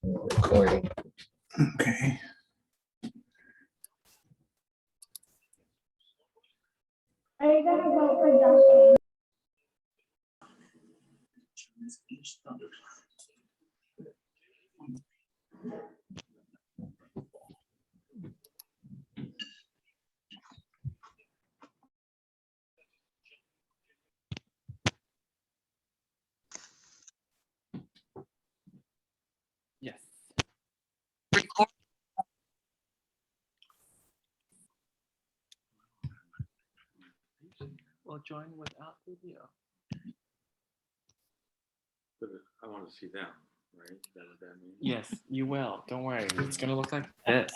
Recording. Okay. Are you gonna vote for Justin? Yes. Well, join without video. But I want to see them, right? Is that what that means? Yes, you will. Don't worry. It's gonna look like this.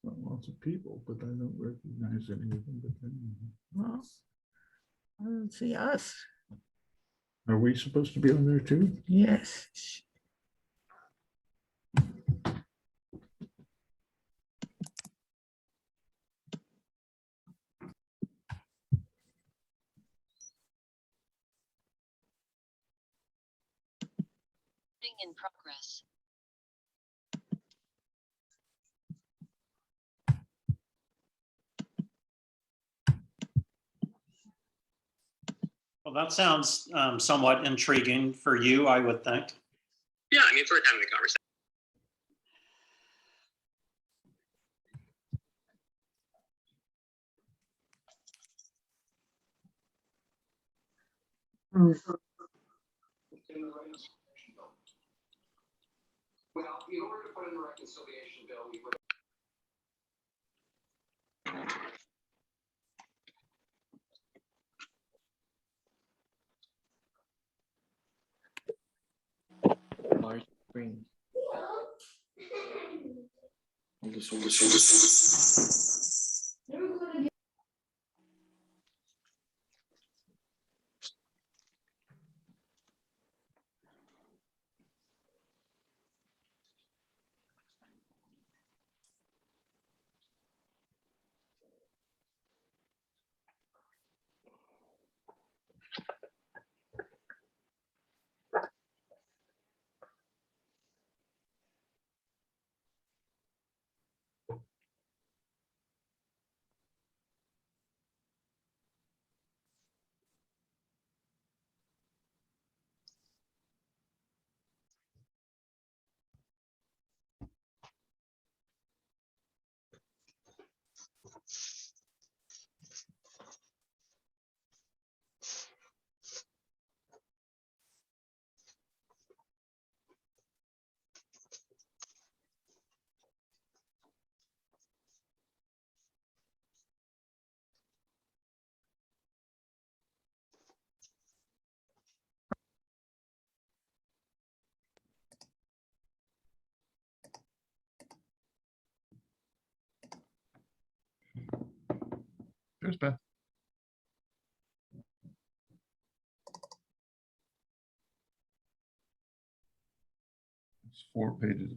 Lots of people, but I don't recognize any of them. But then, Well, I don't see us. are we supposed to be on there too? Yes. In progress. Well, that sounds somewhat intriguing for you, I would think. Yeah, I mean, it's worth having the conversation. Well, in order to put in the reconciliation bill, we would. Large screen. There's Beth. It's 4 pages.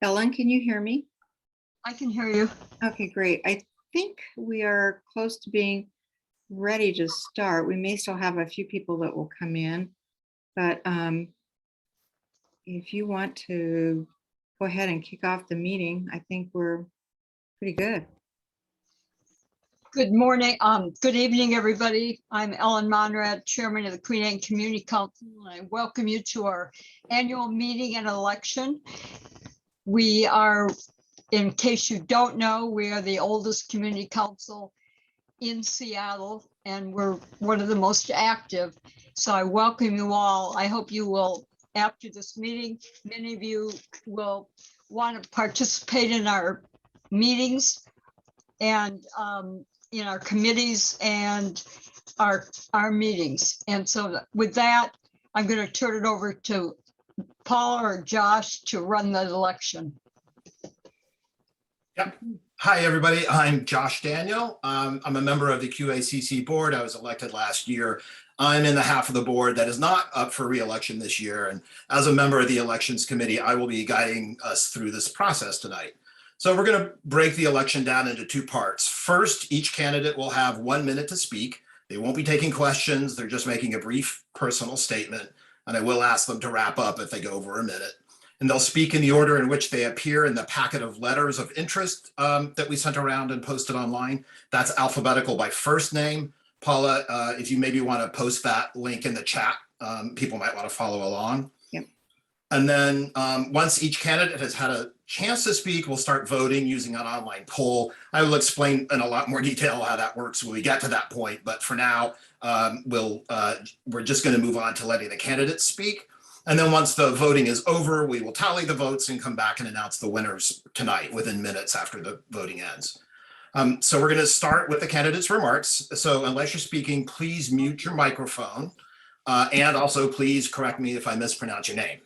Ellen, can you hear me? I can hear you. Okay, great. I think we are close to being ready to start. We may still have a few people that will come in, but if you want to go ahead and kick off the meeting, I think we're pretty good. Good morning. Good evening, everybody. I'm Ellen Monrad, Chairman of the Queen Anne Community Council, and I welcome you to our annual meeting and election. We are, in case you don't know, we are the oldest community council in Seattle, and we're one of the most active. So I welcome you all. I hope you will, after this meeting, many of you will want to participate in our meetings and in our committees and our meetings. And so with that, I'm going to turn it over to Paula or Josh to run the election. Yep. Hi, everybody. I'm Josh Daniel. I'm a member of the QACC board. I was elected last year. I'm in the half of the board that is not up for re-election this year. And as a member of the elections committee, I will be guiding us through this process tonight. So we're going to break the election down into two parts. First, each candidate will have 1 minute to speak. They won't be taking questions. They're just making a brief personal statement. And I will ask them to wrap up if they go over a minute. And they'll speak in the order in which they appear in the packet of letters of interest that we sent around and posted online. That's alphabetical by first name. Paula, if you maybe want to post that link in the chat, people might want to follow along. Yep. And then once each candidate has had a chance to speak, we'll start voting using an online poll. I will explain in a lot more detail how that works when we get to that point. But for now, we're just going to move on to letting the candidates speak. And then once the voting is over, we will tally the votes and come back and announce the winners tonight within minutes after the voting ends. So we're going to start with the candidates' remarks. So unless you're speaking, please mute your microphone. And also please correct me if I mispronounce your name.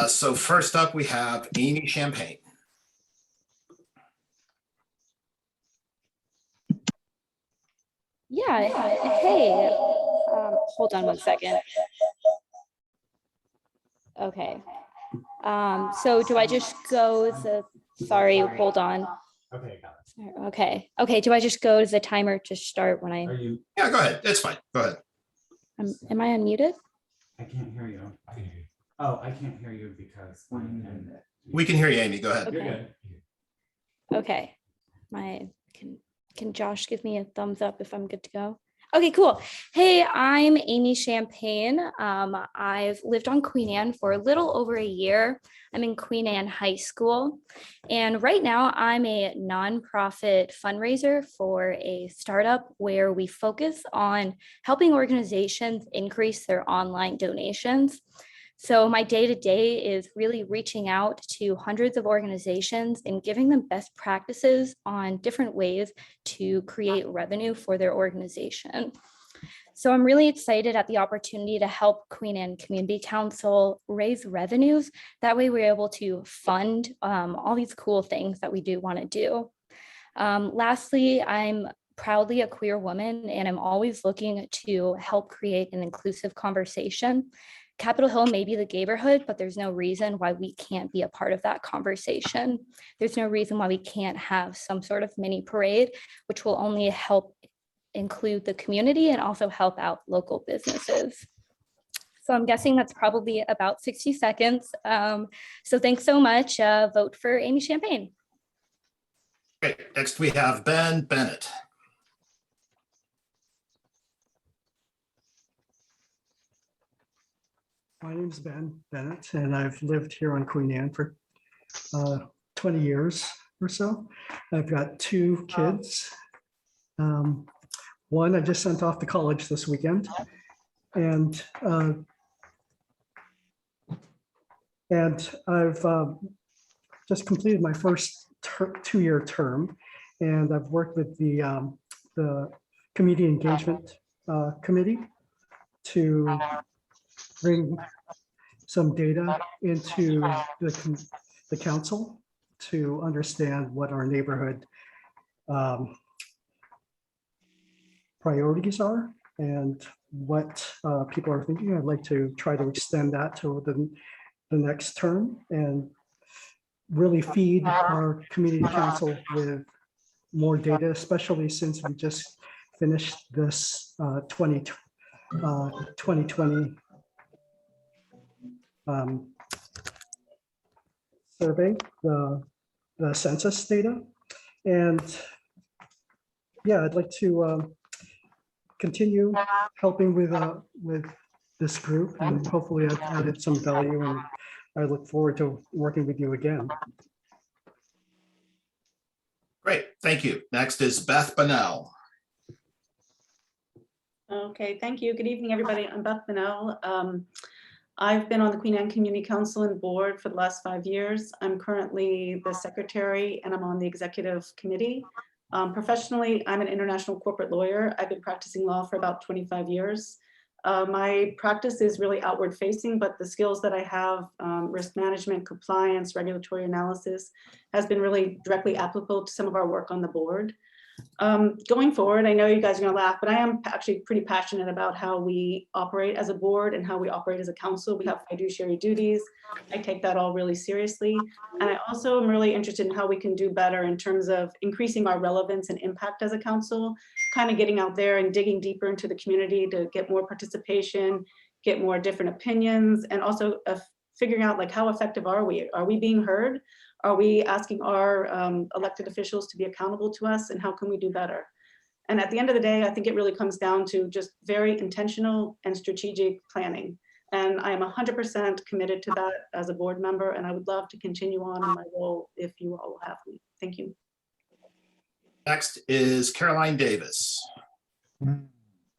So first up, we have Amy Champagne. Yeah, hey, hold on 1 second. Okay. So do I just go sorry, hold on. Okay, got it. Okay. Okay, do I just go to the timer to start when I? Yeah, go ahead. It's fine. Go ahead. Am I unmuted? I can't hear you. Oh, I can't hear you because we can hear you, Amy. Go ahead. Okay. You're good. Okay. Can Josh give me a thumbs up if I'm good to go? Okay, cool. Hey, I'm Amy Champagne. I've lived on Queen Anne for a little over a year. I'm in Queen Anne High School. And right now I'm a nonprofit fundraiser for a startup where we focus on helping organizations increase their online donations. So my day-to-day is really reaching out to hundreds of organizations and giving them best practices on different ways to create revenue for their organization. So I'm really excited at the opportunity to help Queen Anne Community Council raise revenues. That way we're able to fund all these cool things that we do want to do. Lastly, I'm proudly a queer woman, and I'm always looking to help create an inclusive conversation. Capitol Hill may be the neighborhood, but there's no reason why we can't be a part of that conversation. There's no reason why we can't have some sort of mini parade, which will only help include the community and also help out local businesses. So I'm guessing that's probably about 60 seconds. So thanks so much. Vote for Amy Champagne. Great. Next we have Ben Bennett. My name is Ben Bennett, and I've lived here on Queen Anne for 20 years or so. I've got 2 kids. One I just sent off to college this weekend, and I've just completed my first 2-year term, and I've worked with the community engagement committee to bring some data into the council to understand what our neighborhood priorities are and what people are thinking. I'd like to try to extend that to the next term and really feed our community council with more data, especially since we just finished this 2020 survey, the census data. And yeah, I'd like to continue helping with this group, and hopefully I've added some value, and I look forward to working with you again. Great, thank you. Next is Beth Bunnell. Okay, thank you. Good evening, everybody. I'm Beth Bunnell. I've been on the Queen Anne Community Council and Board for the last 5 years. I'm currently the secretary and I'm on the executive committee. Professionally, I'm an international corporate lawyer. I've been practicing law for about 25 years. My practice is really outward facing, but the skills that I have, risk management, compliance, regulatory analysis, has been really directly applicable to some of our work on the board. Going forward, I know you guys are gonna laugh, but I am actually pretty passionate about how we operate as a board and how we operate as a council. We have fiduciary duties. I take that all really seriously. And I also am really interested in how we can do better in terms of increasing our relevance and impact as a council, kind of getting out there and digging deeper into the community to get more participation, get more different opinions, and also figuring out like how effective are we? Are we being heard? Are we asking our elected officials to be accountable to us, and how can we do better? And at the end of the day, I think it really comes down to just very intentional and strategic planning. And I am 100% committed to that as a board member, and I would love to continue on in my role if you all will have me. Thank you. Next is Caroline Davis. Good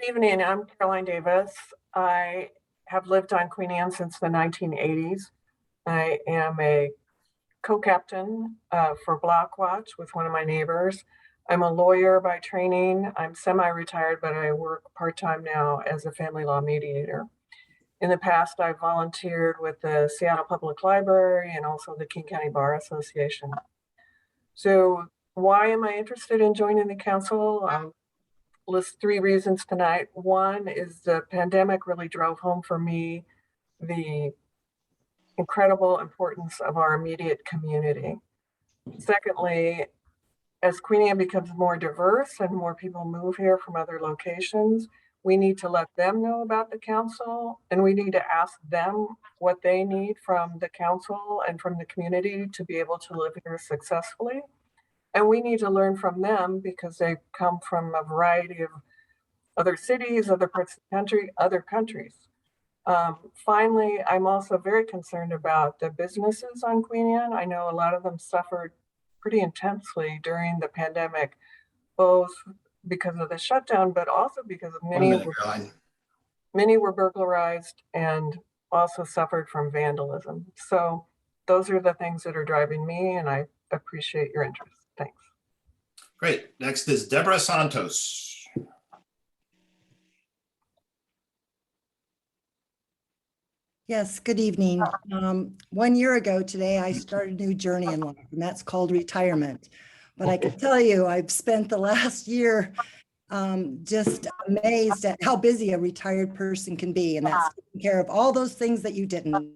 evening, I'm Caroline Davis. I have lived on Queen Anne since the 1980s. I am a co-captain for Block Watch with one of my neighbors. I'm a lawyer by training. I'm semi-retired, but I work part-time now as a family law mediator. In the past, I volunteered with the Seattle Public Library and also the King County Bar Association. So why am I interested in joining the council? I'll list 3 reasons tonight. One is the pandemic really drove home for me the incredible importance of our immediate community. Secondly, as Queen Anne becomes more diverse and more people move here from other locations, we need to let them know about the council, and we need to ask them what they need from the council and from the community to be able to live here successfully. And we need to learn from them because they come from a variety of other cities, other parts of the country, other countries. Finally, I'm also very concerned about the businesses on Queen Anne. I know a lot of them suffered pretty intensely during the pandemic, both because of the shutdown, but also because of many were burglarized and also suffered from vandalism. So those are the things that are driving me, and I appreciate your interest. Thanks. Great. Next is Deborah Santos. Yes, good evening. 1 year ago today, I started a new journey in life, and that's called retirement. But I can tell you, I've spent the last year just amazed at how busy a retired person can be, and that's taking care of all those things that you didn't.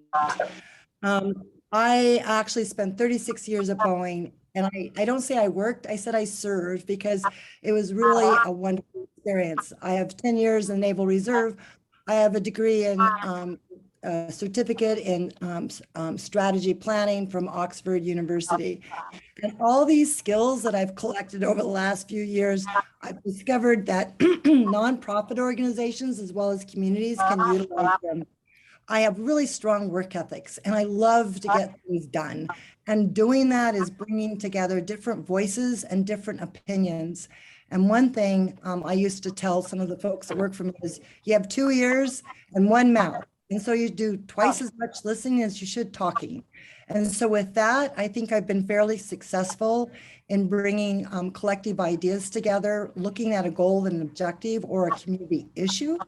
I actually spent 36 years at Boeing, and I don't say I worked, I said I served, because it was really a wonderful experience. I have 10 years in Naval Reserve. I have a degree in certificate in strategy planning from Oxford University. And all these skills that I've collected over the last few years, I've discovered that nonprofit organizations as well as communities can utilize them. I have really strong work ethics, and I love to get things done. And doing that is bringing together different voices and different opinions. And one thing I used to tell some of the folks that work for me is you have 2 ears and 1 mouth. And so you do twice as much listening as you should talking. And so with that, I think I've been fairly successful in bringing collective ideas together, looking at a goal and an objective or a community issue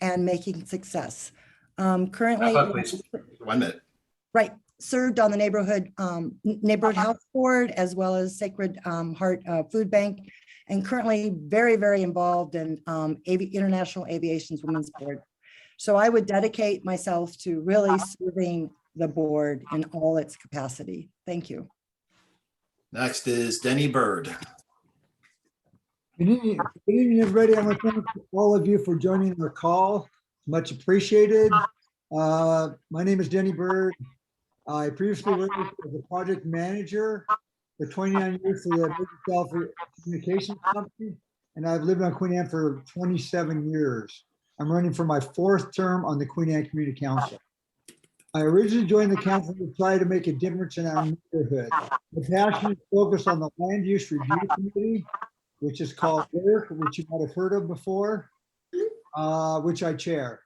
and making success. Currently, 1 minute. Right, served on the neighborhood house board as well as Sacred Heart Food Bank, and currently very, very involved in International Aviation's Women's Board. So I would dedicate myself to really serving the board in all its capacity. Thank you. Next is Denny Bird. Good evening, everybody. I want to thank all of you for joining our call. Much appreciated. My name is Denny Bird. I previously worked as a project manager for 29 years for the Self Communications Company, and I've lived on Queen Anne for 27 years. I'm running for my 4th term on the Queen Anne Community Council. I originally joined the council to try to make a difference in our neighborhood. The passion is focused on the Land Use Review Committee, which is called LURC, which you might have heard of before, which I chair.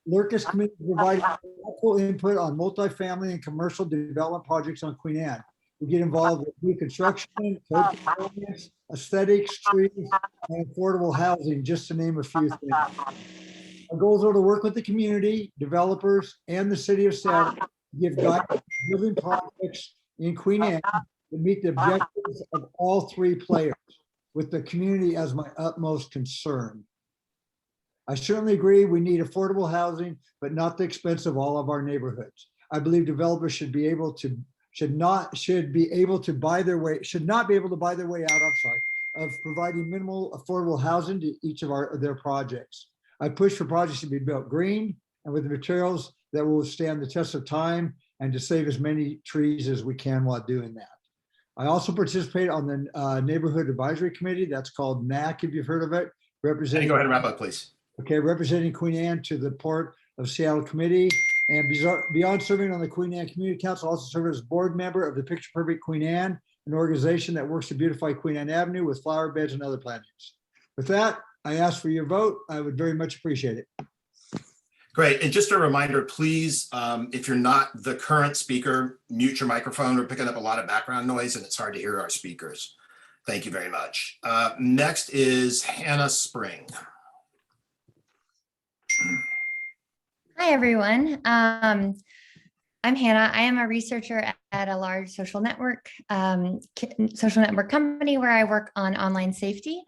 LURC is committed to providing helpful input on multifamily and commercial development projects on Queen Anne. We get involved with new construction, code compliance, aesthetics, trees, and affordable housing, just to name a few things. Our goals are to work with the community, developers, and the city of Seattle to give guidance to building projects in Queen Anne to meet the objectives of all 3 players, with the community as my utmost concern. I certainly agree we need affordable housing, but not the expense of all of our neighborhoods. I believe developers should not be able to buy their way out, of providing minimal affordable housing to each of their projects. I push for projects to be built green and with materials that will stand the test of time and to save as many trees as we can while doing that. I also participate on the Neighborhood Advisory Committee. That's called NAC, if you've heard of it. Representing. Go ahead and wrap up, please. Okay, representing Queen Anne to the Port of Seattle Committee. And beyond serving on the Queen Anne Community Council, I also serve as board member of the Picture Perfect Queen Anne, an organization that works to beautify Queen Anne Avenue with flower beds and other plantings. With that, I ask for your vote. I would very much appreciate it. Great. And just a reminder, please, if you're not the current speaker, mute your microphone. We're picking up a lot of background noise and it's hard to hear our speakers. Thank you very much. Next is Hannah Spring. Hi, everyone. I'm Hannah. I am a researcher at a large social network company where I work on online safety.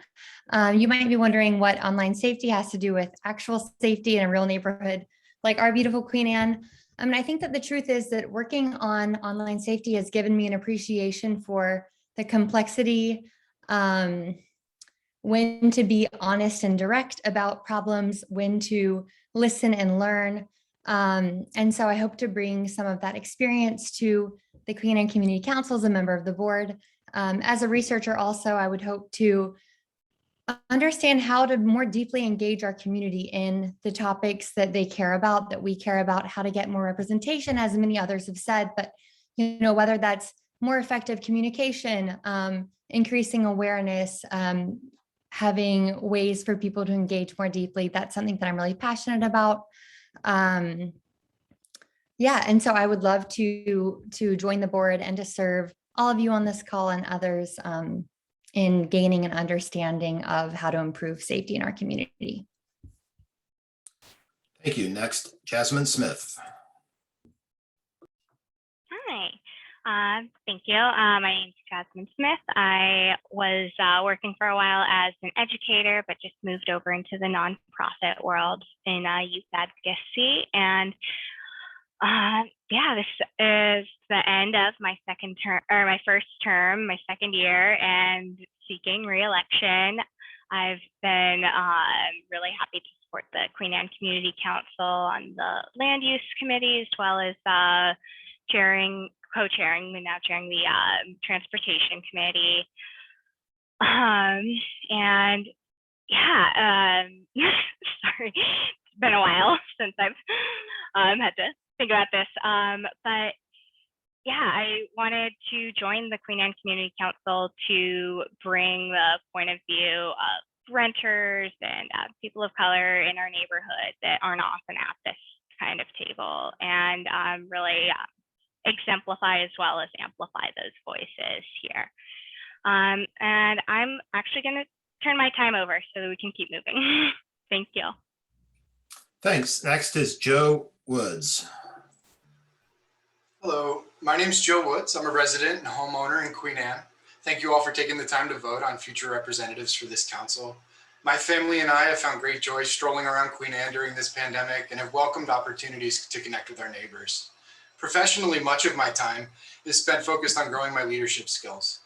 You might be wondering what online safety has to do with actual safety in a real neighborhood like our beautiful Queen Anne. I think that the truth is that working on online safety has given me an appreciation for the complexity, when to be honest and direct about problems, when to listen and learn. And so I hope to bring some of that experience to the Queen Anne Community Council as a member of the board. As a researcher also, I would hope to understand how to more deeply engage our community in the topics that they care about, that we care about, how to get more representation, as many others have said, but whether that's more effective communication, increasing awareness, having ways for people to engage more deeply. That's something that I'm really passionate about. And so I would love to join the board and to serve all of you on this call and others in gaining an understanding of how to improve safety in our community. Thank you. Next, Jasmine Smith. Hi, thank you. My name is Jasmine Smith. I was working for a while as an educator, but just moved over into the nonprofit world in youth advocacy. And this is the end of my first term, my second year, and seeking re-election. I've been really happy to support the Queen Anne Community Council on the Land Use Committee, as well as co-chairing and now chairing the Transportation Committee. Sorry, it's been a while since I've had to think about this. I wanted to join the Queen Anne Community Council to bring the point of view of renters and people of color in our neighborhood that aren't often at this kind of table, and really exemplify as well as amplify those voices here. And I'm actually going to turn my time over so that we can keep moving. Thank you. Thanks. Next is Joe Woods. Hello, my name is Joe Woods. I'm a resident and homeowner in Queen Anne. Thank you all for taking the time to vote on future representatives for this council. My family and I have found great joy strolling around Queen Anne during this pandemic and have welcomed opportunities to connect with our neighbors. Professionally, much of my time is spent focused on growing my leadership skills.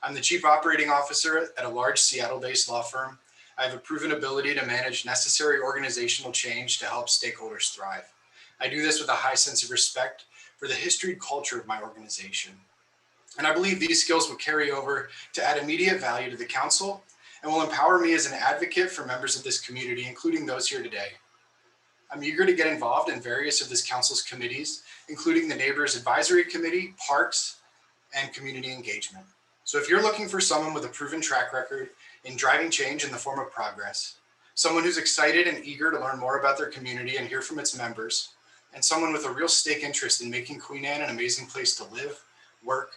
I'm the Chief Operating Officer at a large Seattle-based law firm. I have a proven ability to manage necessary organizational change to help stakeholders thrive. I do this with a high sense of respect for the history and culture of my organization. And I believe these skills will carry over to add immediate value to the council and will empower me as an advocate for members of this community, including those here today. I'm eager to get involved in various of this council's committees, including the Neighbors Advisory Committee, Parks, and Community Engagement. So if you're looking for someone with a proven track record in driving change in the form of progress, someone who's excited and eager to learn more about their community and hear from its members, and someone with a real stake interest in making Queen Anne an amazing place to live, work,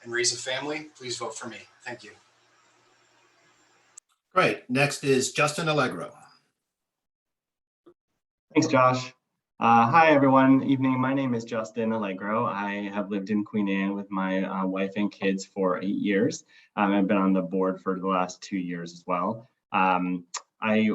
and raise a family, please vote for me. Thank you. Great. Next is Justin Allegro. Thanks, Josh. Hi, everyone. Evening. My name is Justin Allegro. I have lived in Queen Anne with my wife and kids for 8 years. I've been on the board for the last 2 years as well. I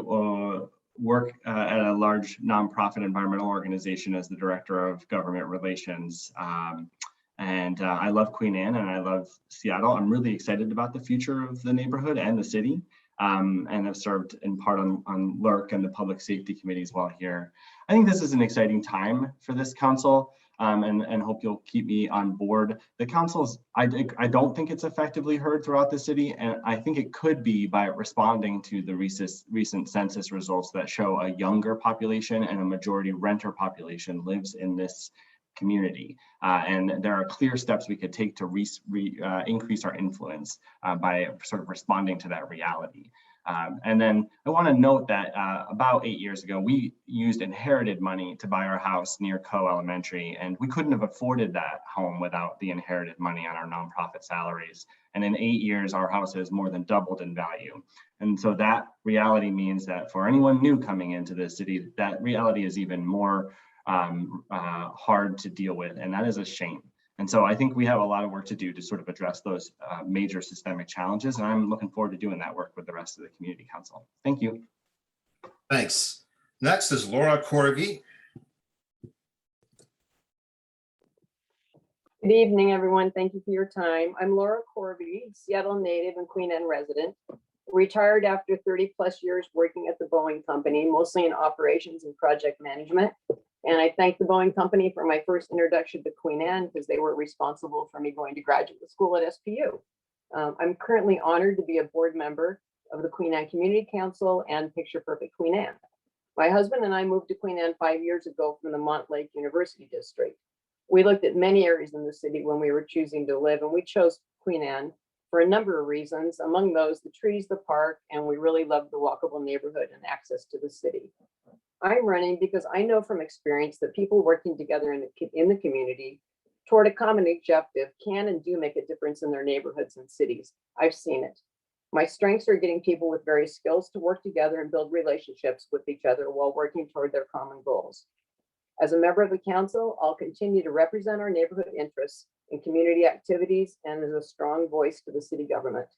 work at a large nonprofit environmental organization as the Director of Government Relations. I love Queen Anne and I love Seattle. I'm really excited about the future of the neighborhood and the city. And have served in part on LRC and the Public Safety Committees while here. I think this is an exciting time for this council and hope you'll keep me on board. The council's, I don't think it's effectively heard throughout the city, and I think it could be by responding to the recent census results that show a younger population and a majority renter population lives in this community. And there are clear steps we could take to increase our influence by sort of responding to that reality. And then I want to note that about 8 years ago, we used inherited money to buy our house near Coe Elementary, and we couldn't have afforded that home without the inherited money on our nonprofit salaries. And in 8 years, our house has more than doubled in value. And so that reality means that for anyone new coming into the city, that reality is even more hard to deal with, and that is a shame. And so I think we have a lot of work to do to sort of address those major systemic challenges, and I'm looking forward to doing that work with the rest of the community council. Thank you. Thanks. Next is Laura Corgi. Good evening, everyone. Thank you for your time. I'm Laura Corby, Seattle native and Queen Anne resident. Retired after 30 plus years working at the Boeing Company, mostly in operations and project management. And I thank the Boeing Company for my first introduction to Queen Anne because they were responsible for me going to graduate school at SPU. I'm currently honored to be a board member of the Queen Anne Community Council and Picture Perfect Queen Anne. My husband and I moved to Queen Anne 5 years ago from the Montlake University District. We looked at many areas in the city when we were choosing to live, and we chose Queen Anne for a number of reasons, among those the trees, the park, and we really love the walkable neighborhood and access to the city. I'm running because I know from experience that people working together in the community toward a common objective can and do make a difference in their neighborhoods and cities. I've seen it. My strengths are getting people with various skills to work together and build relationships with each other while working toward their common goals. As a member of the council, I'll continue to represent our neighborhood interests in community activities and as a strong voice to the city government.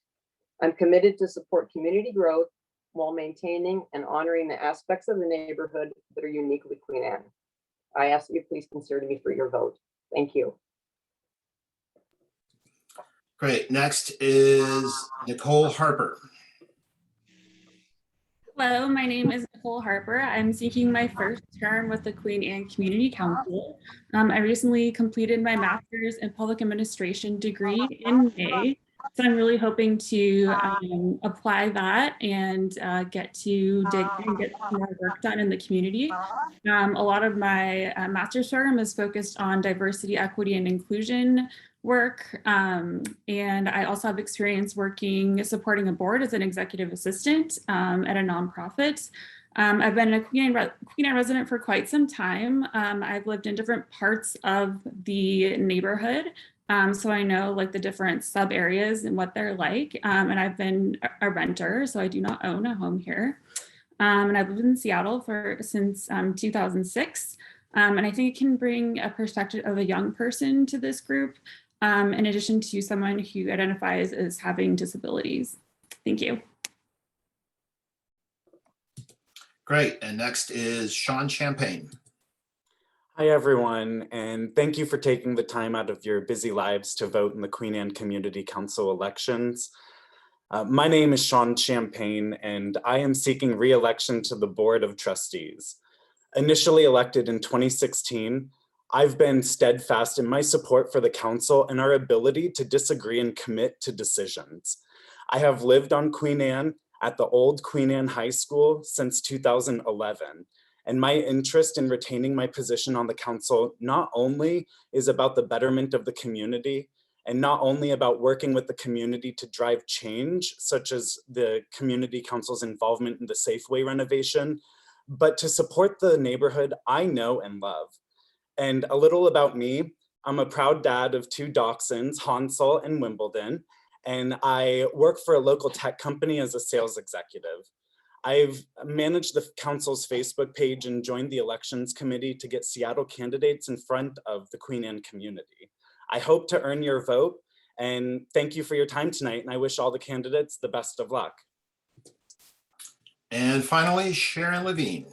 I'm committed to support community growth while maintaining and honoring the aspects of the neighborhood that are uniquely Queen Anne. I ask that you please consider me for your vote. Thank you. Great. Next is Nicole Harper. Hello, my name is Nicole Harper. I'm seeking my first term with the Queen Anne Community Council. I recently completed my master's in public administration degree in May. So I'm really hoping to apply that and get to dig and get more work done in the community. A lot of my master's program is focused on diversity, equity, and inclusion work. And I also have experience supporting a board as an executive assistant at a nonprofit. I've been a Queen Anne resident for quite some time. I've lived in different parts of the neighborhood. So I know like the different sub areas and what they're like. And I've been a renter, so I do not own a home here. And I've lived in Seattle since 2006. And I think it can bring a perspective of a young person to this group, in addition to someone who identifies as having disabilities. Thank you. Great. And next is Sean Champagne. Hi, everyone, and thank you for taking the time out of your busy lives to vote in the Queen Anne Community Council elections. My name is Sean Champagne, and I am seeking re-election to the Board of Trustees. Initially elected in 2016, I've been steadfast in my support for the council and our ability to disagree and commit to decisions. I have lived on Queen Anne at the old Queen Anne High School since 2011. And my interest in retaining my position on the council not only is about the betterment of the community and not only about working with the community to drive change, such as the community council's involvement in the Safeway renovation, but to support the neighborhood I know and love. And a little about me, I'm a proud dad of 2 dachshunds, Hansel and Wimbledon, and I work for a local tech company as a sales executive. I've managed the council's Facebook page and joined the elections committee to get Seattle candidates in front of the Queen Anne community. I hope to earn your vote, and thank you for your time tonight, and I wish all the candidates the best of luck. And finally, Sharon Levine.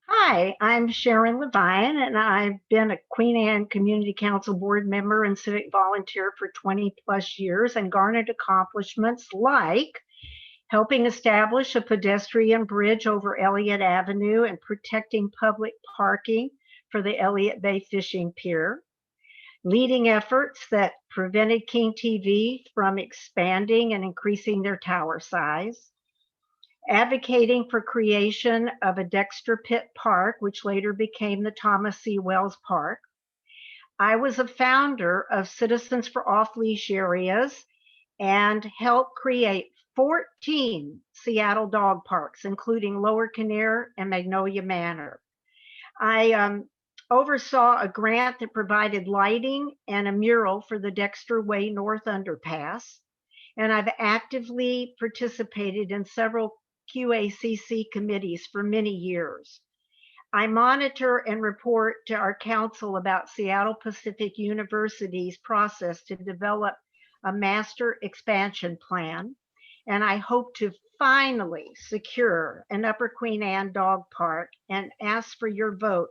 Hi, I'm Sharon Levine, and I've been a Queen Anne Community Council board member and civic volunteer for 20 plus years and garnered accomplishments like helping establish a pedestrian bridge over Elliott Avenue and protecting public parking for the Elliott Bay Fishing Pier, leading efforts that prevented King TV from expanding and increasing their tower size, advocating for creation of a Dexter Pit Park, which later became the Thomas C. Wells Park. I was a founder of Citizens for Off-Leash Areas and helped create 14 Seattle dog parks, including Lower Kinnear and Magnolia Manor. I oversaw a grant that provided lighting and a mural for the Dexter Way North Underpass, and I've actively participated in several QACC committees for many years. I monitor and report to our council about Seattle Pacific University's process to develop a master expansion plan, and I hope to finally secure an Upper Queen Anne dog park and ask for your vote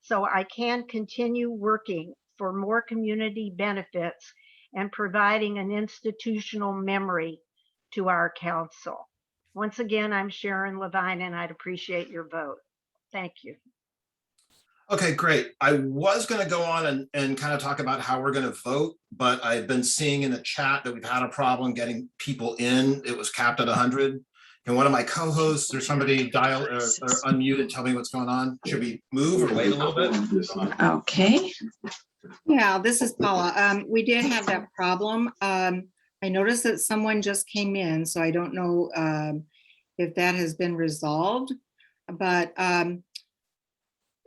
so I can continue working for more community benefits and providing an institutional memory to our council. Once again, I'm Sharon Levine, and I'd appreciate your vote. Thank you. Okay, great. I was going to go on and kind of talk about how we're going to vote, but I've been seeing in the chat that we've had a problem getting people in. It was capped at 100. Can one of my co-hosts or somebody dial or unmute and tell me what's going on? Should we move or wait a little bit? Okay. Yeah, this is Paula. We did have that problem. I noticed that someone just came in, so I don't know if that has been resolved, but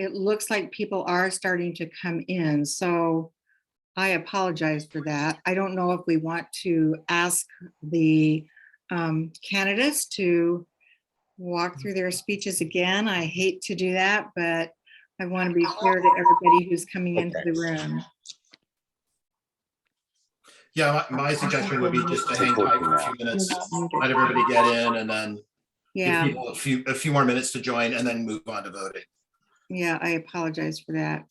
it looks like people are starting to come in. So I apologize for that. I don't know if we want to ask the candidates to walk through their speeches again. I hate to do that, but I want to be fair to everybody who's coming into the room. Yeah, my suggestion would be just to hang tight for a few minutes, let everybody get in, and then give people a few more minutes to join, and then move on to voting. Yeah, I apologize for that.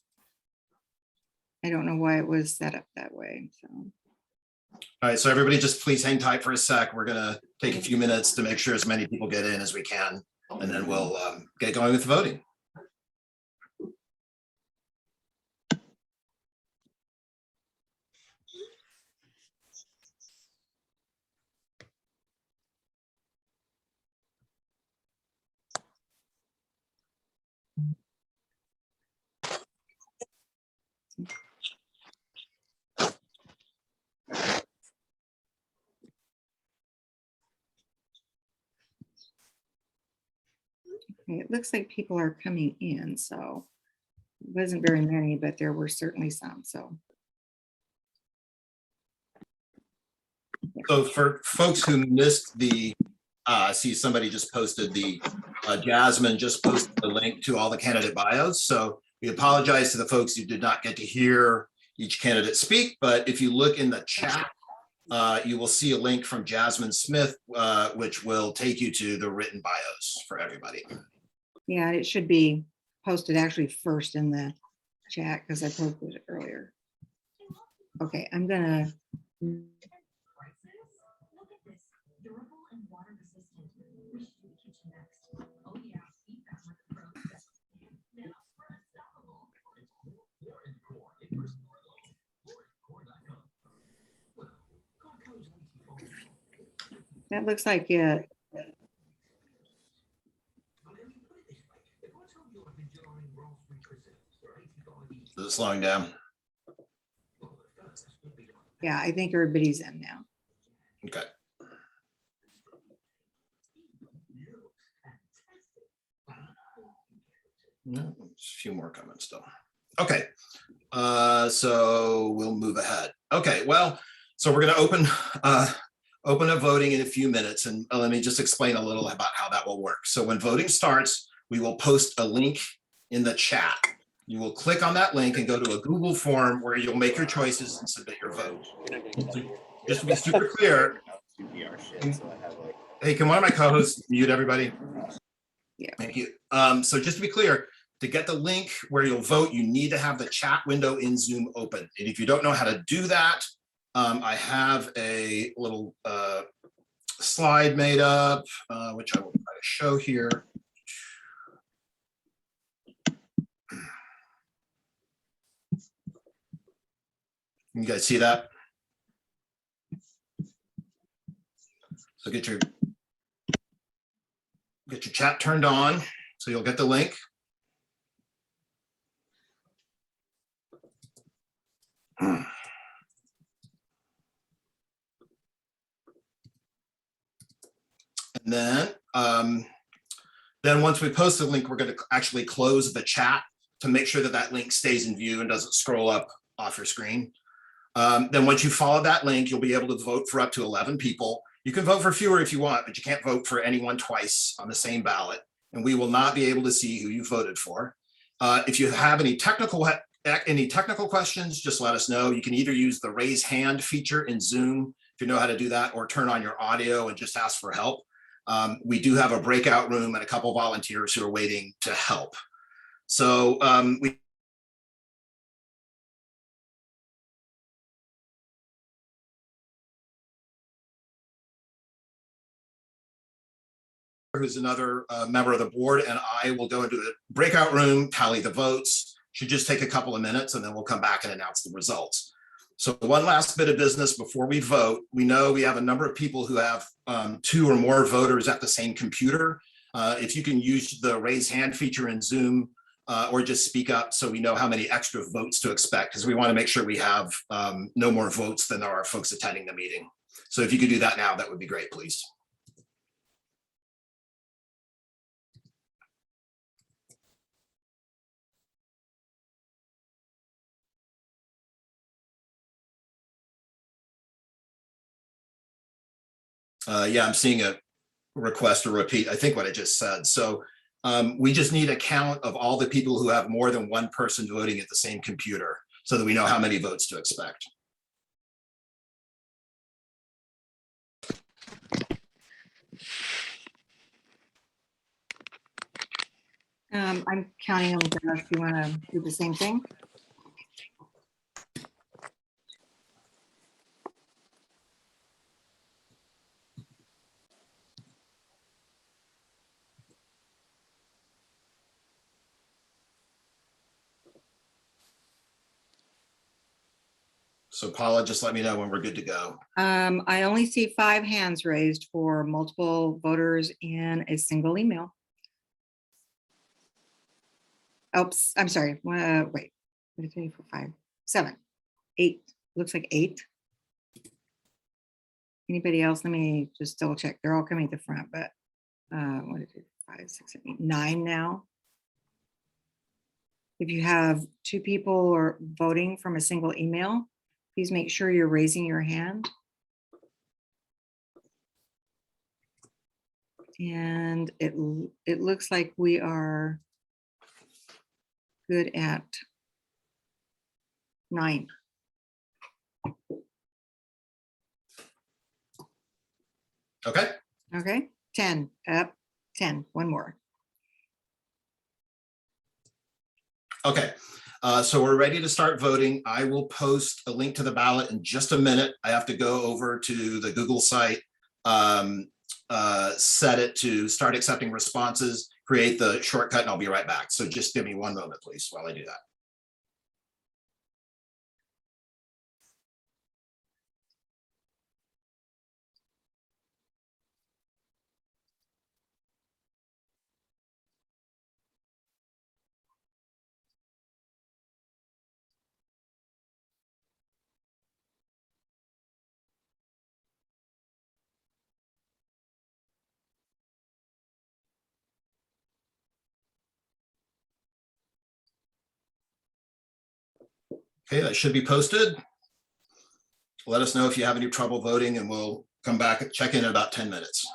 I don't know why it was set up that way. So. All right, so everybody just please hang tight for a sec. We're gonna take a few minutes to make sure as many people get in as we can, and then we'll get going with voting. It looks like people are coming in, so it wasn't very many, but there were certainly some. So for folks who missed the, I see somebody just posted the, Jasmine just posted the link to all the candidate bios. So we apologize to the folks who did not get to hear each candidate speak, but if you look in the chat, you will see a link from Jasmine Smith, which will take you to the written bios for everybody. yeah, it should be posted actually first in the chat because I posted it earlier. Okay, I'm gonna. That looks like it. Is it slowing down? Yeah, I think everybody's in now. Okay. No, a few more comments still. Okay, so we'll move ahead. Okay, well, so we're going to open up voting in a few minutes, and let me just explain a little about how that will work. So when voting starts, we will post a link in the chat. You will click on that link and go to a Google form where you'll make your choices and submit your vote. So just to be super clear, hey, can one of my co-hosts mute everybody? Yeah. Thank you. So just to be clear, to get the link where you'll vote, you need to have the chat window in Zoom open. And if you don't know how to do that, I have a little slide made up, which I will try to show here. You guys see that? So get your chat turned on, so you'll get the link. And then once we post the link, we're going to actually close the chat to make sure that that link stays in view and doesn't scroll up off your screen. Then once you follow that link, you'll be able to vote for up to 11 people. You can vote for fewer if you want, but you can't vote for anyone twice on the same ballot, and we will not be able to see who you voted for. If you have any technical questions, just let us know. You can either use the raise hand feature in Zoom if you know how to do that, or turn on your audio and just ask for help. We do have a breakout room and a couple volunteers who are waiting to help. So who's another member of the board, and I will go into the breakout room, tally the votes. Should just take a couple of minutes, and then we'll come back and announce the results. So one last bit of business before we vote. We know we have a number of people who have 2 or more voters at the same computer. If you can use the raise hand feature in Zoom, or just speak up so we know how many extra votes to expect, because we want to make sure we have no more votes than there are folks attending the meeting. So if you could do that now, that would be great, please. Yeah, I'm seeing a request to repeat, I think, what I just said. So we just need a count of all the people who have more than one person voting at the same computer so that we know how many votes to expect. I'm counting them down if you want to do the same thing. So Paula, just let me know when we're good to go. I only see 5 hands raised for multiple voters in a single email. Oops, I'm sorry. Wait, 1, 2, 3, 4, 5, 7, 8. Looks like 8. Anybody else? Let me just double check. They're all coming at the front, but 1, 2, 3, 4, 5, 6, 7, 8, 9 now. If you have 2 people or voting from a single email, please make sure you're raising your hand. And it looks like we are good at 9. Okay. Okay, 10 up, 10, one more. Okay, so we're ready to start voting. I will post a link to the ballot in just a minute. I have to go over to the Google site, set it to start accepting responses, create the shortcut, and I'll be right back. So just give me one moment, please, while I do that. Okay, that should be posted. Let us know if you have any trouble voting and we'll come back and check in about 10 minutes.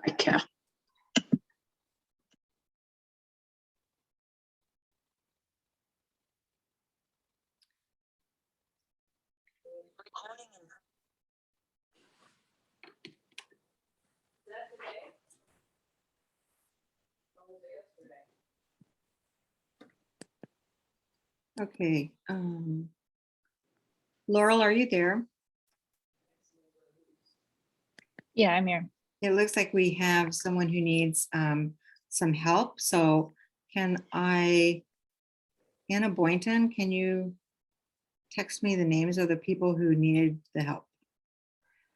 I can't. Okay. Laurel, are you there? Yeah, I'm here. It looks like we have someone who needs some help. So can Anna Boynton, can you text me the names of the people who needed the help?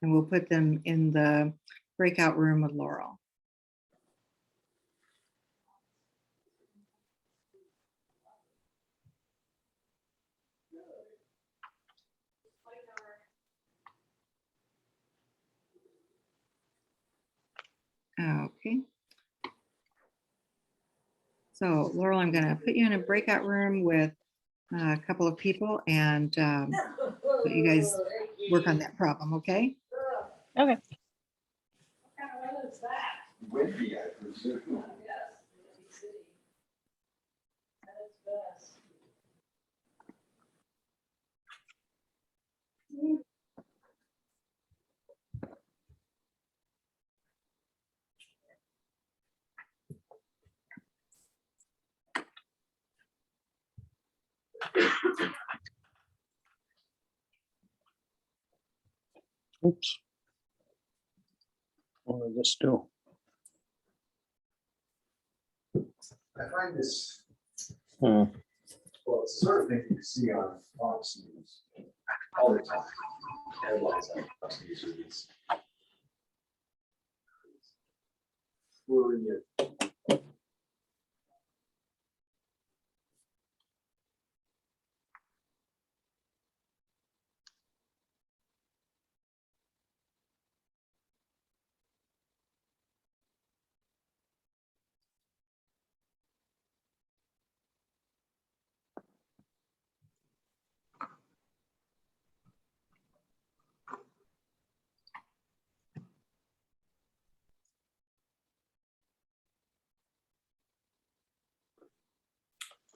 And we'll put them in the breakout room with Laurel. Okay. So Laurel, I'm going to put you in a breakout room with a couple of people and let you guys work on that problem, okay? Okay. Windy, I presume. Oops. What did this do? I find this, Hmm. well, it's the sort of thing you see on Fox News all the time. Headlines on Fox News are these.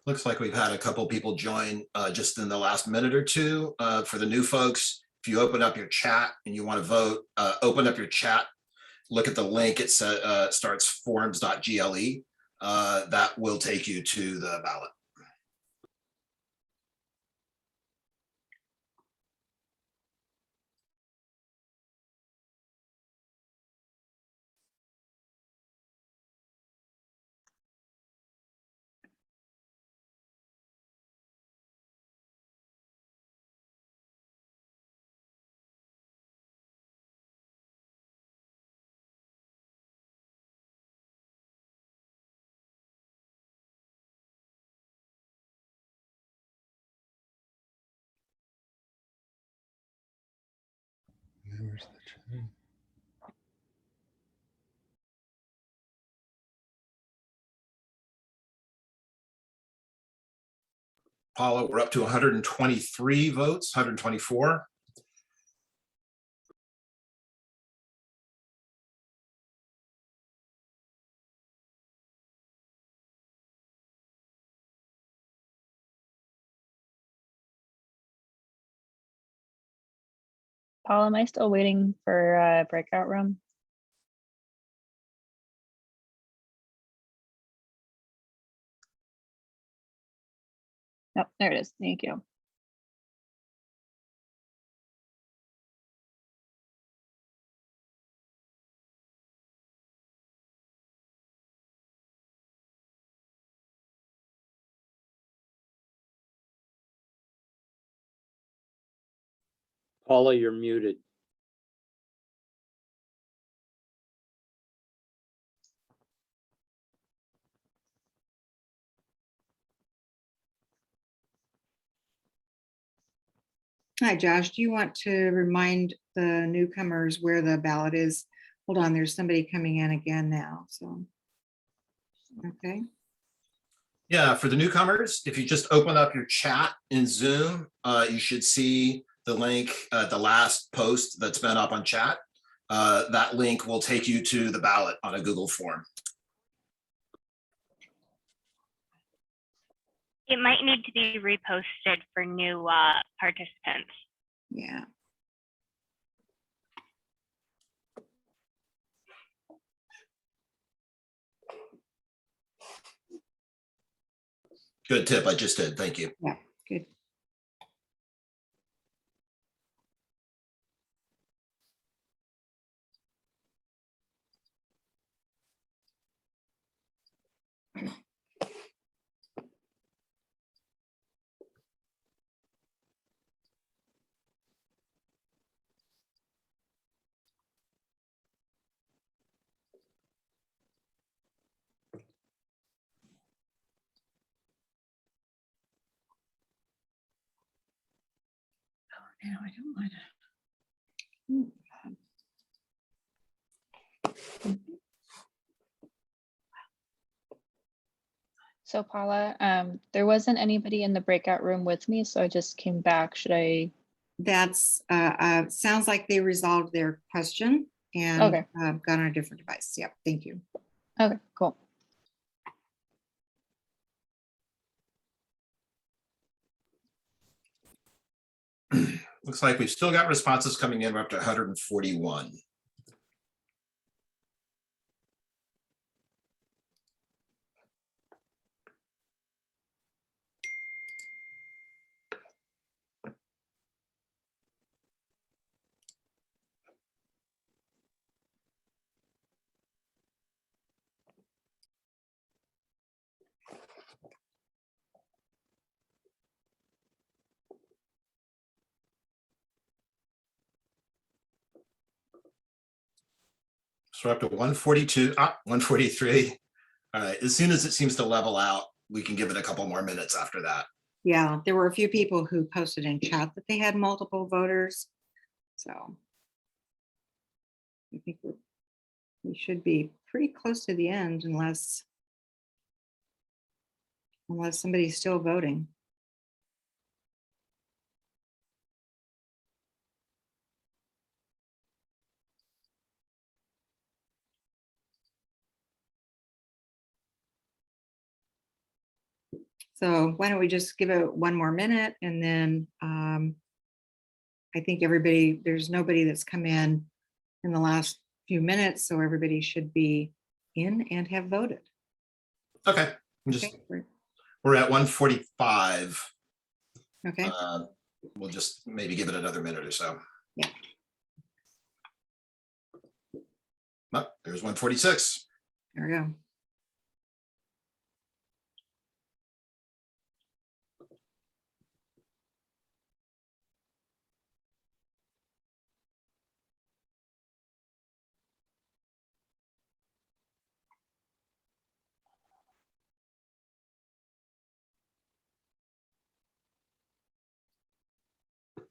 Looks like we've had a couple people join just in the last minute or two. For the new folks, if you open up your chat and you want to vote, open up your chat, look at the link. It starts forms.gle. That will take you to the ballot. Where's the chat? Paula, we're up to 123 votes, 124. Paul, am I still waiting for a breakout room? Yep, there it is. Thank you. Paula, you're muted. Hi, Josh. Do you want to remind the newcomers where the ballot is? Hold on, there's somebody coming in again now, so. Okay. Yeah, for the newcomers, if you just open up your chat in Zoom, you should see the link at the last post that's been up on chat. That link will take you to the ballot on a Google form. It might need to be reposted for new participants. Yeah. Good tip. I just did. Thank you. Yeah, good. No, I don't want to. So Paula, there wasn't anybody in the breakout room with me, so I just came back. Should I? That's, sounds like they resolved their question and Okay. got on a different device. Yep, thank you. Okay, cool. Looks like we've still got responses coming in. We're up to 141. So we're up to 142, 143. All right, as soon as it seems to level out, we can give it a couple more minutes after that. Yeah, there were a few people who posted in chat that they had multiple voters. So I think we should be pretty close to the end unless somebody's still voting. So why don't we just give it one more minute, and then I think everybody, there's nobody that's come in the last few minutes, so everybody should be in and have voted. Okay, Okay, we're at 1:45. okay. We'll just maybe give it another minute or so. Yeah. Oh, there's 1:46. There we go.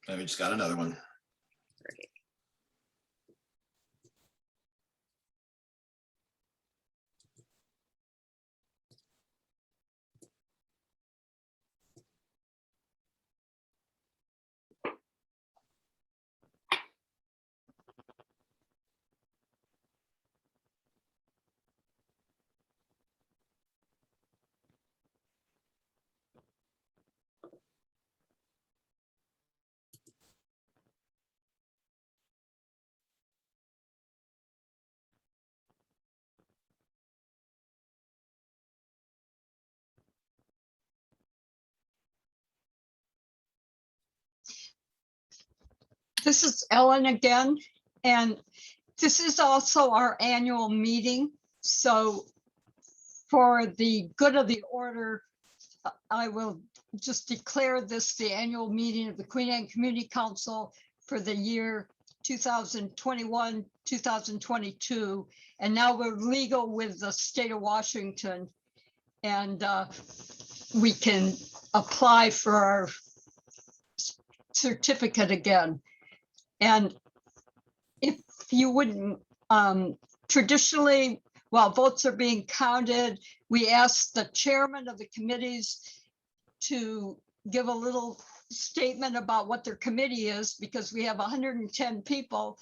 And we just got another one. Great. This is Ellen again, and this is also our annual meeting. So for the good of the order, I will just declare this the annual meeting of the Queen Anne Community Council for the year 2021, 2022. And now we're legal with the state of Washington, and we can apply for our certificate again. And if you wouldn't, traditionally, while votes are being counted, we ask the chairman of the committees to give a little statement about what their committee is, because we have 110 people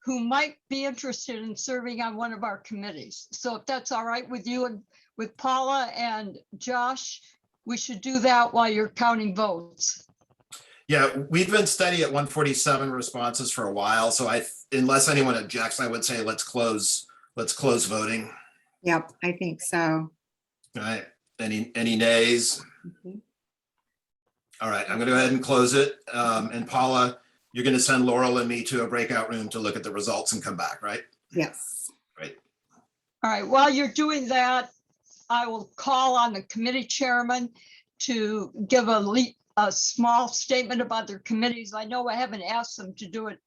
who might be interested in serving on one of our committees. So if that's all right with you and with Paula and Josh, we should do that while you're counting votes. Yeah, we've been steady at 147 responses for a while. So unless anyone objects, I would say let's close voting. Yep, I think so. All right. Any nays? Mhm. All right, I'm going to go ahead and close it. And Paula, you're going to send Laurel and me to a breakout room to look at the results and come back, right? Yes. Great. All right, while you're doing that, I will call on the committee chairman to give a small statement about their committees. I know I haven't asked them to do it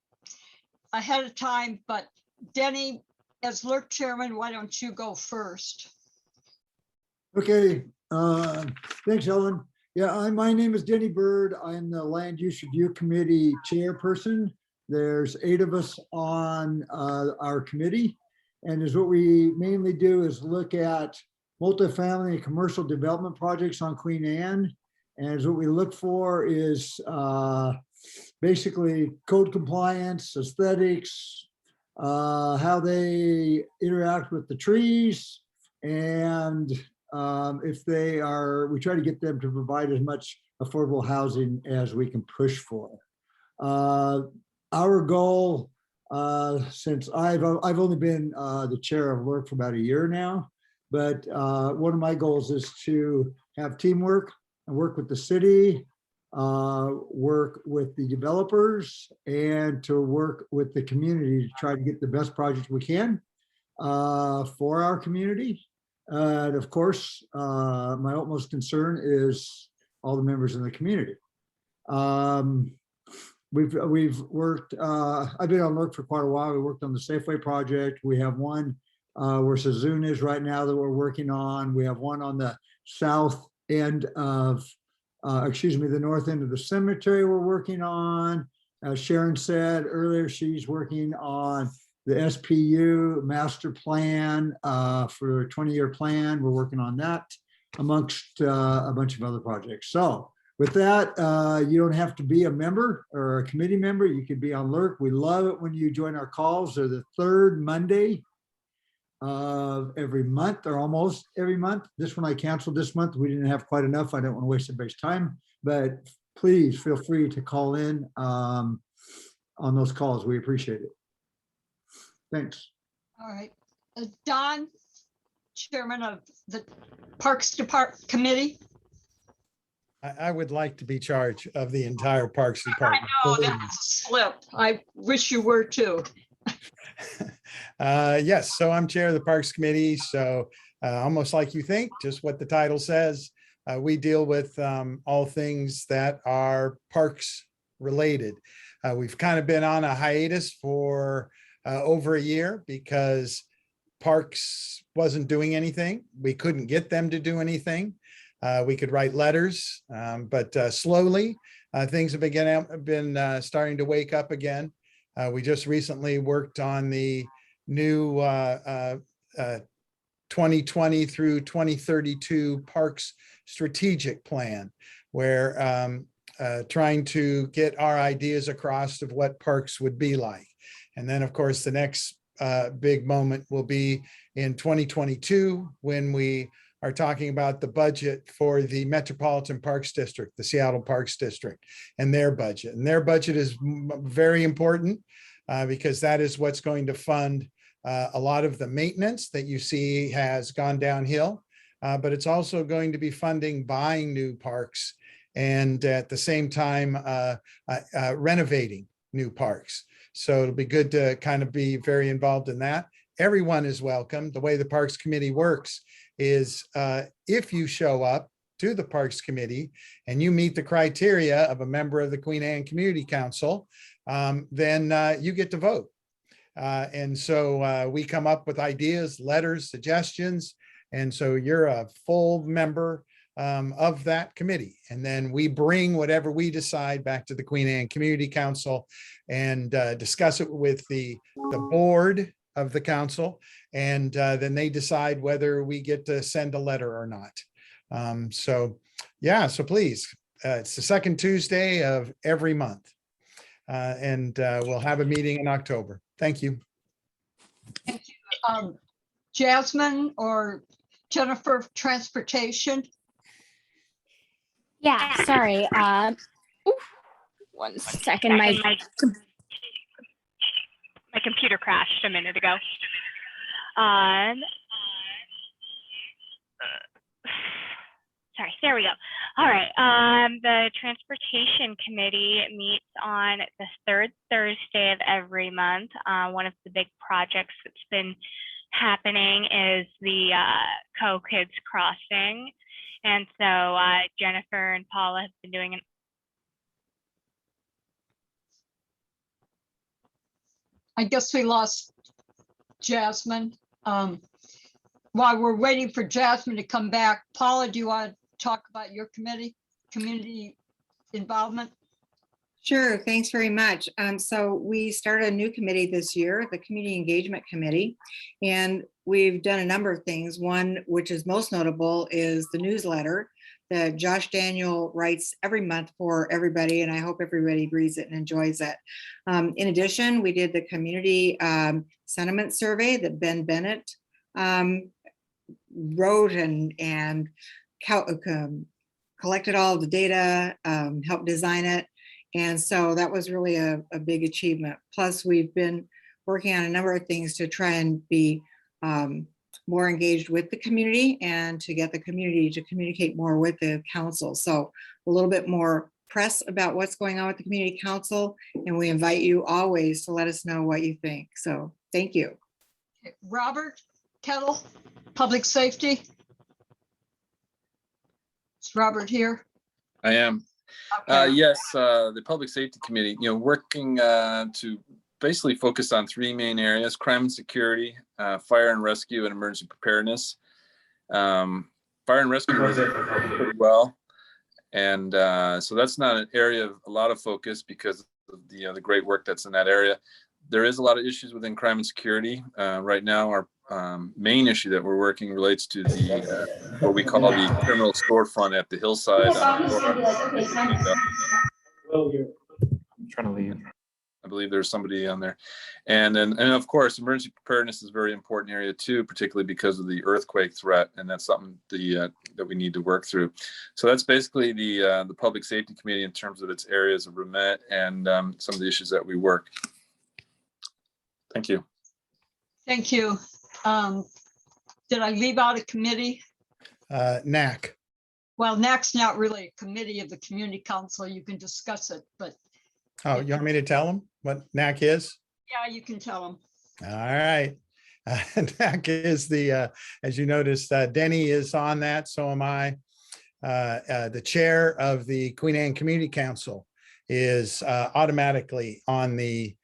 ahead of time, but Denny, as LERC chairman, why don't you go first? Okay, thanks, Ellen. Yeah, my name is Denny Bird. I'm the Land Use Review Committee chairperson. There's 8 of us on our committee. And what we mainly do is look at multifamily and commercial development projects on Queen Anne. And what we look for is basically code compliance, aesthetics, how they interact with the trees, and if they are, we try to get them to provide as much affordable housing as we can push for. Our goal, since I've only been the chair of LERC for about a year now, but one of my goals is to have teamwork and work with the city, work with the developers, and to work with the community to try to get the best projects we can for our community. And of course, my utmost concern is all the members in the community. We've worked, I've been on LERC for quite a while. We worked on the Safeway project. We have one where Sazun is right now that we're working on. We have one on the south end of, the north end of the cemetery we're working on. As Sharon said earlier, she's working on the SPU master plan for a 20-year plan. We're working on that amongst a bunch of other projects. So with that, you don't have to be a member or a committee member. You can be on LERC. We love it when you join our calls. They're the third Monday every month or almost every month. This one I canceled this month. We didn't have quite enough. I don't want to waste everybody's time, but please feel free to call in on those calls. We appreciate it. Thanks. All right. Don, Chairman of the Parks Department Committee. I would like to be charged of the entire Parks I Department. know, that's a slip. I wish you were too. Yes, so I'm chair of the Parks Committee. So almost like you think, just what the title says, we deal with all things that are parks related. We've kind of been on a hiatus for over a year because Parks wasn't doing anything. We couldn't get them to do anything. We could write letters, but slowly things have been starting to wake up again. We just recently worked on the new 2020 through 2032 Parks Strategic Plan, where trying to get our ideas across of what parks would be like. And then, of course, the next big moment will be in 2022 when we are talking about the budget for the Metropolitan Parks District, the Seattle Parks District, and their budget. And their budget is very important because that is what's going to fund a lot of the maintenance that you see has gone downhill, but it's also going to be funding buying new parks and at the same time renovating new parks. So it'll be good to kind of be very involved in that. Everyone is welcome. The way the Parks Committee works is if you show up to the Parks Committee and you meet the criteria of a member of the Queen Anne Community Council, then you get to vote. And so we come up with ideas, letters, suggestions. And so you're a full member of that committee. And then we bring whatever we decide back to the Queen Anne Community Council and discuss it with the board of the council. And then they decide whether we get to send a letter or not. So yeah, so please, it's the second Tuesday of every month. And we'll have a meeting in October. Thank you. Thank you. Jasmine or Jennifer, Transportation. Yeah, sorry. One second. My computer crashed a minute ago. Sorry, there we go. All right. The Transportation Committee meets on the third Thursday of every month. One of the big projects that's been happening is the Co-Kids Crossing. And so Jennifer and Paula have been doing I guess we lost Jasmine. While we're waiting for Jasmine to come back, Paula, do you want to talk about your community involvement? Sure, thanks very much. So we started a new committee this year, the Community Engagement Committee, and we've done a number of things. One, which is most notable, is the newsletter that Josh Daniel writes every month for everybody, and I hope everybody reads it and enjoys it. In addition, we did the community sentiment survey that Ben Bennett wrote and collected all the data, helped design it. And so that was really a big achievement. Plus, we've been working on a number of things to try and be more engaged with the community and to get the community to communicate more with the council. So a little bit more press about what's going on with the community council. And we invite you always to let us know what you think. So thank you. Robert Kettle, Public Safety. Is Robert here? I am. Okay. Yes, the Public Safety Committee, working to basically focus on three main areas: crime and security, fire and rescue, and emergency preparedness. Fire and rescue is pretty well, and so that's not an area of a lot of focus because of the great work that's in that area. There is a lot of issues within crime and security. Right now, our main issue that we're working relates to the what we call the criminal storefront at the hillside. I'm trying to leave. believe there's somebody on there. And of course, emergency preparedness is a very important area too, particularly because of the earthquake threat. And that's something that we need to work through. So that's basically the Public Safety Committee in terms of its areas of remit and some of the issues that we work. Thank you. Thank you. Did I leave out a committee? NAC. Well, NAC's not really a committee of the community council. You can discuss it, but Oh, you want me to tell them what NAC is? yeah, you can tell them. All right. NAC is the, as you noticed, Denny is on that, so am I. The chair of the Queen Anne Community Council is automatically on the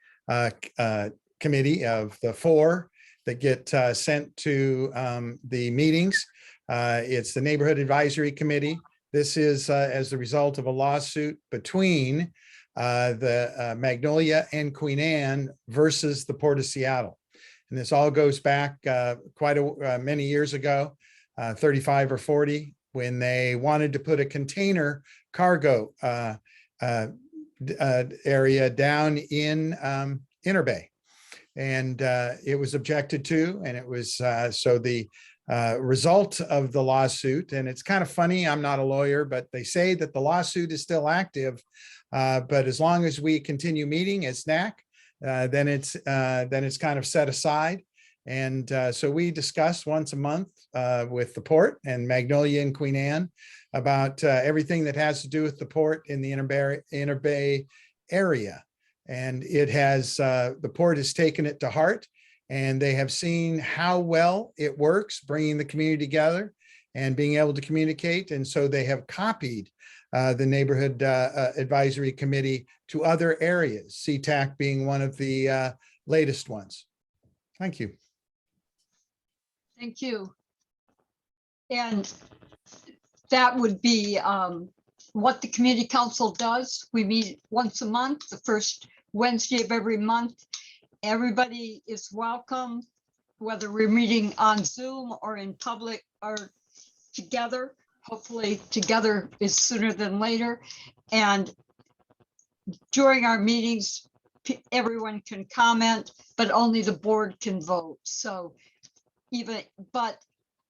committee of the 4 that get sent to the meetings. It's the Neighborhood Advisory Committee. This is as a result of a lawsuit between the Magnolia and Queen Anne versus the Port of Seattle. And this all goes back quite many years ago, 35 or 40, when they wanted to put a container cargo area down in Inner Bay. And it was objected to, and it was so the result of the lawsuit, and it's kind of funny, I'm not a lawyer, but they say that the lawsuit is still active, but as long as we continue meeting as NAC, then it's kind of set aside. And so we discuss once a month with the port and Magnolia and Queen Anne about everything that has to do with the port in the Inner Bay area. And it has, the port has taken it to heart, and they have seen how well it works, bringing the community together and being able to communicate. And so they have copied the Neighborhood Advisory Committee to other areas, CTAC being one of the latest ones. Thank you. Thank you. And that would be what the community council does. We meet once a month, the first Wednesday of every month. Everybody is welcome, whether we're meeting on Zoom or in public or together. Hopefully together is sooner than later. And during our meetings, everyone can comment, but only the board can vote. So but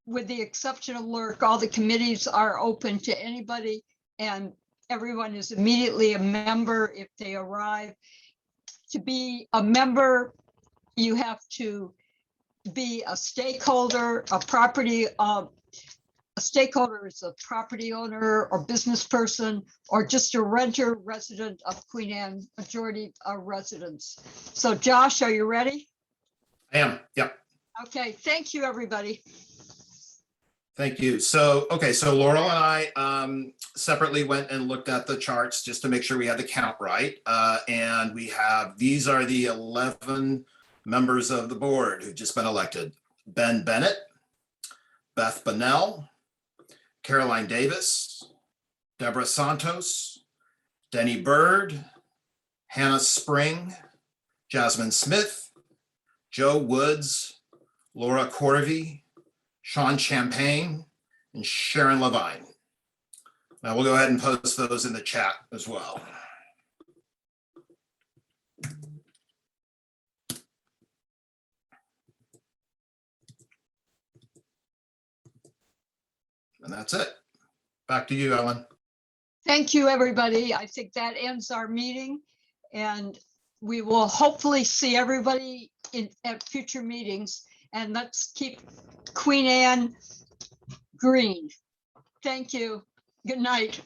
with the exception of LURC, all the committees are open to anybody, and everyone is immediately a member if they arrive. To be a member, you have to be a stakeholder, a stakeholder is a property owner or business person, or just a renter resident of Queen Anne, majority are residents. So Josh, are you ready? I am, yep. Okay, thank you, everybody. Thank you. So, okay, so Laurel and I separately went and looked at the charts just to make sure we had the count right. And we have, these are the 11 members of the board who've just been elected. Ben Bennett, Beth Bunnell, Caroline Davis, Deborah Santos, Denny Bird, Hannah Spring, Jasmine Smith, Joe Woods, Laura Corvey, Sean Champagne, and Sharon Levine. Now we'll go ahead and post those in the chat as well. And that's it. Back to you, Ellen. Thank you, everybody. I think that ends our meeting, and we will hopefully see everybody at future meetings, and let's keep Queen Anne green. Thank you. Good night.